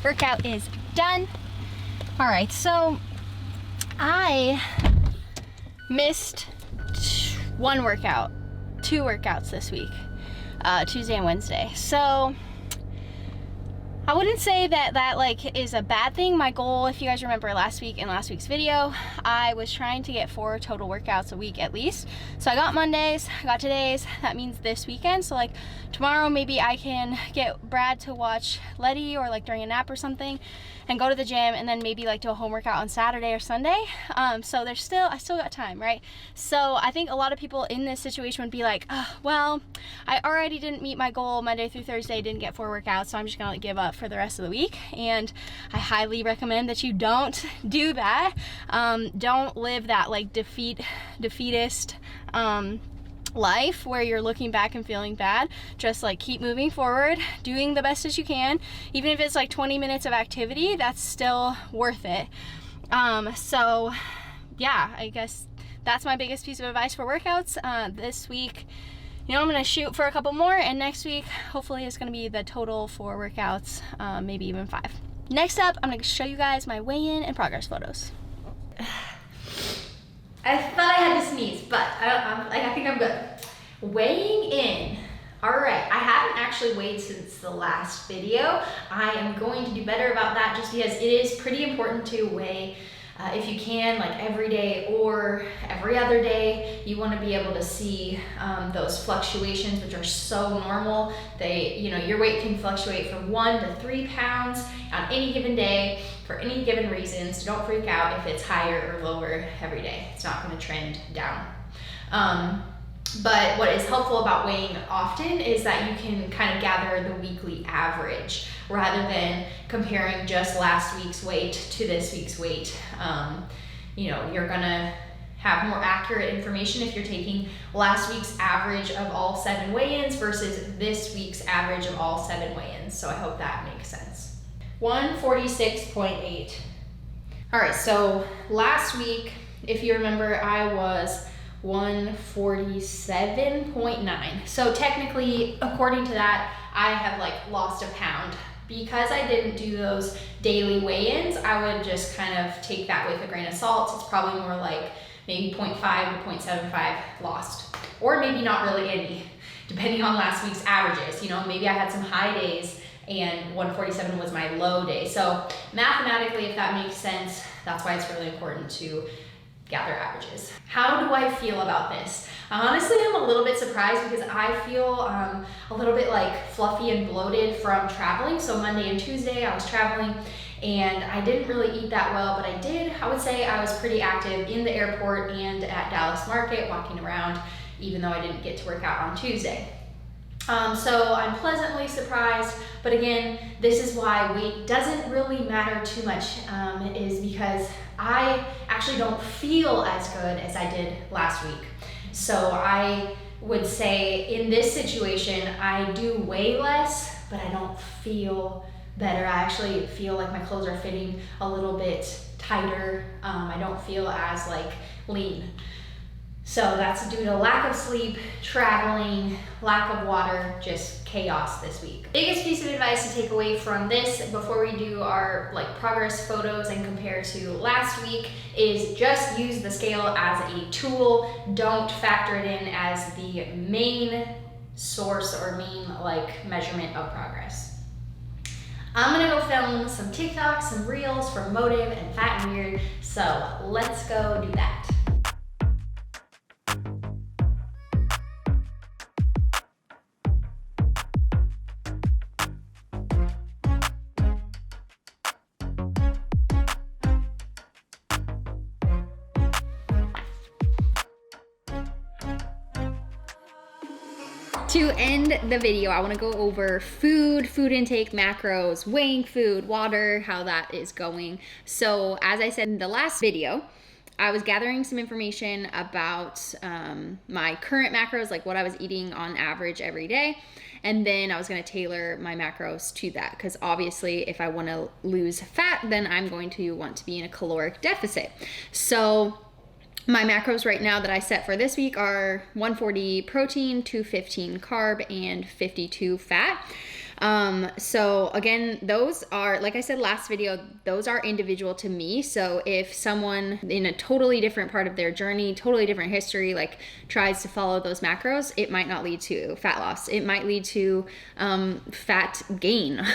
Workout is done. All right, so I missed one workout, two workouts this week, Tuesday and Wednesday. So I wouldn't say that like is a bad thing. My goal, if you guys remember last week in last week's video, I was trying to get 4 total workouts a week at least. So I got Mondays, I got today's, that means this weekend. So like tomorrow maybe I can get Brad to watch Letty or like during a nap or something and go to the gym, and then maybe like do a home workout on Saturday or Sunday. So I still got time, right? So I think a lot of people in this situation would be like, oh, well, I already didn't meet my goal Monday through Thursday, didn't get 4 workouts, so I'm just gonna like give up for the rest of the week. And I highly recommend that you don't do that. Don't live that like defeatist life where you're looking back and feeling bad. Just like keep moving forward, doing the best as you can. Even if it's like 20 minutes of activity, that's still worth it. So yeah, I guess that's my biggest piece of advice for workouts. This week, you know, I'm gonna shoot for a couple more, and next week hopefully it's gonna be the total 4 workouts, maybe even 5. Next up, I'm gonna show you guys my weigh-in and progress photos. I thought I had to sneeze, but I think I'm good. Weighing in. All right, I haven't actually weighed since the last video. I am going to do better about that just because it is pretty important to weigh if you can, like every day or every other day. You want to be able to see those fluctuations, which are so normal. Your weight can fluctuate from 1 to 3 pounds on any given day for any given reason. So don't freak out if it's higher or lower every day. It's not going to trend down. But what is helpful about weighing often is that you can kind of gather the weekly average rather than comparing just last week's weight to this week's weight. You're gonna have more accurate information if you're taking last week's average of all 7 weigh-ins versus this week's average of all 7 weigh-ins. So I hope that makes sense. 146.8. All right, so last week, if you remember, I was 147.9. So technically, according to that, I have like lost a pound. Because I didn't do those daily weigh-ins, I would just kind of take that with a grain of salt. It's probably more like maybe 0.5 to 0.75 lost, or maybe not really any, depending on last week's averages. Maybe I had some high days and 147 was my low day. So mathematically, if that makes sense, that's why it's really important to gather averages. How do I feel about this? Honestly, I'm a little bit surprised because I feel a little bit like fluffy and bloated from traveling. So Monday and Tuesday I was traveling and I didn't really eat that well, but I would say I was pretty active in the airport and at Dallas Market walking around, even though I didn't get to work out on Tuesday. So I'm pleasantly surprised, but again, this is why weight doesn't really matter too much, is because I actually don't feel as good as I did last week. So I would say in this situation, I do weigh less, but I don't feel better. I actually feel like my clothes are fitting a little bit tighter. I don't feel as like lean. So that's due to lack of sleep, traveling, lack of water, just chaos this week. Biggest piece of advice to take away from this before we do our like progress photos and compare to last week is just use the scale as a tool. Don't factor it in as the main source or main like measurement of progress. I'm gonna go film some TikToks, some reels for Motive and Fat and Weird. So let's go do that. To end the video, I want to go over food intake, macros, weighing food, water, how that is going. So as I said in the last video, I was gathering some information about my current macros, like what I was eating on average every day. And then I was going to tailor my macros to that, because obviously if I want to lose fat, then I'm going to want to be in a caloric deficit. So my macros right now that I set for this week are 140 protein, 215 carb, and 52 fat. So again, those are, like I said last video, those are individual to me. So if someone in a totally different part of their journey, totally different history, like tries to follow those macros, it might not lead to fat loss. It might lead to fat gain.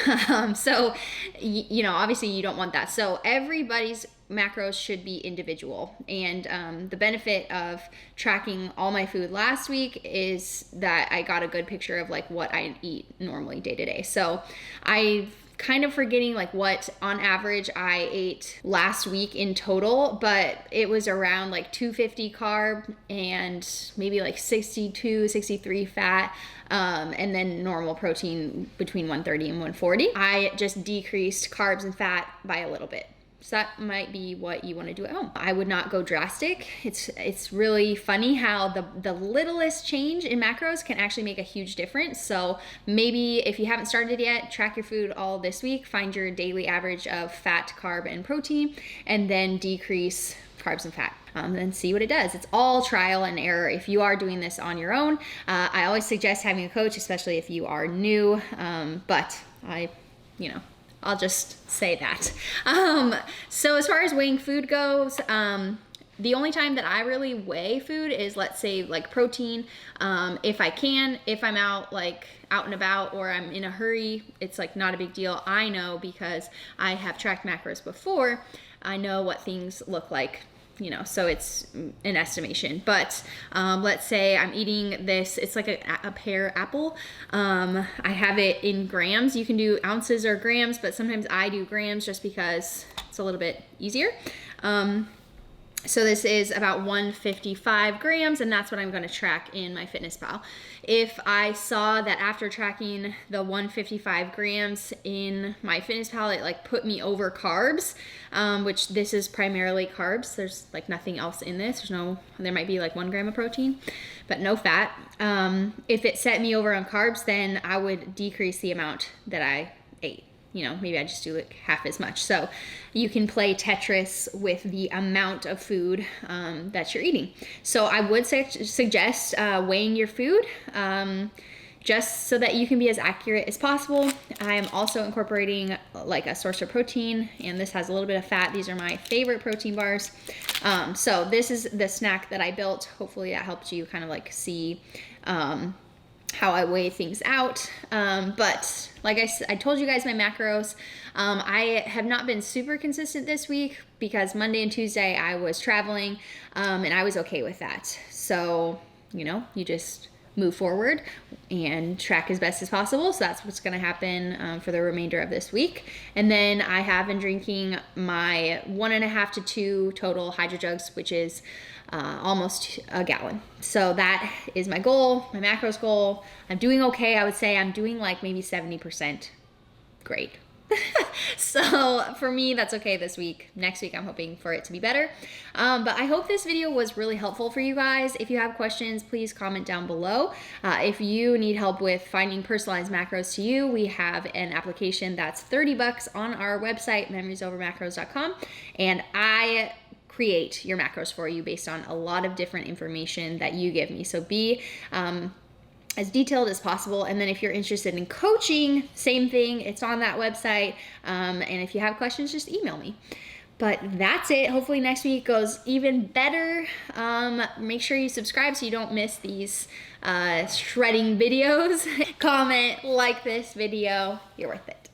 So, you know, obviously you don't want that. So everybody's macros should be individual. And the benefit of tracking all my food last week is that I got a good picture of like what I eat normally day to day. So I kind of forgetting like what on average I ate last week in total, but it was around like 250 carb and maybe like 62, 63 fat. And then normal protein between 130 and 140. I just decreased carbs and fat by a little bit. So that might be what you want to do at home. I would not go drastic. It's really funny how the littlest change in macros can actually make a huge difference. So maybe if you haven't started yet, track your food all this week, find your daily average of fat, carb, and protein, and then decrease carbs and fat. And see what it does. It's all trial and error if you are doing this on your own. I always suggest having a coach, especially if you are new, but I'll just say that. So as far as weighing food goes, the only time that I really weigh food is, let's say, like protein. If I can, if I'm out and about or I'm in a hurry, it's like not a big deal. I know because I have tracked macros before. I know what things look like. So it's an estimation. But let's say I'm eating this, it's like a pear apple. I have it in grams. You can do ounces or grams, but sometimes I do grams just because it's a little bit easier. So this is about 155 grams, and that's what I'm going to track in my FitnessPal. If I saw that after tracking the 155 grams in my FitnessPal, it like put me over carbs, which this is primarily carbs. There's like nothing else in this. There might be like 1 gram of protein, but no fat. If it set me over on carbs, then I would decrease the amount that I ate. Maybe I just do like half as much. So you can play Tetris with the amount of food that you're eating. So I would suggest weighing your food just so that you can be as accurate as possible. I am also incorporating like a source of protein, and this has a little bit of fat. These are my favorite protein bars. So this is the snack that I built. Hopefully that helped you kind of like see how I weigh things out. But like I told you guys my macros. I have not been super consistent this week because Monday and Tuesday I was traveling, and I was okay with that. So, you just move forward and track as best as possible. So that's what's going to happen for the remainder of this week. And then I have been drinking my 1.5 to 2 total hydro jugs, which is almost a gallon. So that is my goal, my macros goal. I'm doing okay. I would say I'm doing like maybe 70%. Great. So for me, that's okay this week. Next week, I'm hoping for it to be better. But I hope this video was really helpful for you guys. If you have questions, please comment down below. If you need help with finding personalized macros to you, we have an application that's $30 on our website, memoriesovermacros.com. And I create your macros for you based on a lot of different information that you give me. So be as detailed as possible. And then if you're interested in coaching, same thing, it's on that website. And if you have questions, just email me. But that's it. Hopefully next week goes even better. Make sure you subscribe so you don't miss these shredding videos. Comment, like this video. You're worth it.